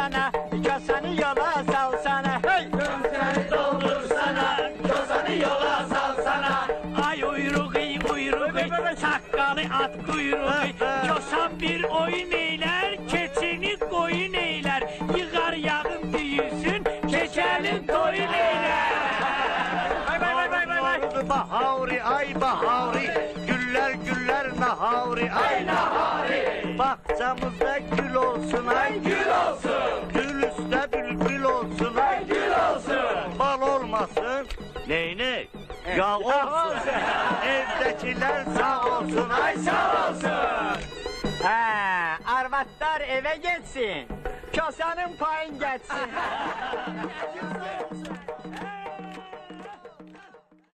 doldursana, kasanı yola salsana. Hey! Köseni doldursana, kosanı yola salsana. Ay uyruğu, sakalı at kuyruğu. Kosan bir oyun eyler, keçini koyun eyler. Yığar yağın büyüsün, keçelin toyun eyler. Vay. Bahari, ay bahari, güller güller nahari, ay nahari. Bahçamızda gül olsun, ay Gül olsun, gül üstte bülbül olsun, ay gül olsun. bal olmasın, neyine? Yağ olsun. Evdekiler sağ olsun, ay Sağ olsun. Ha, arvatlar eve geçsin, kasanın payın geçsin.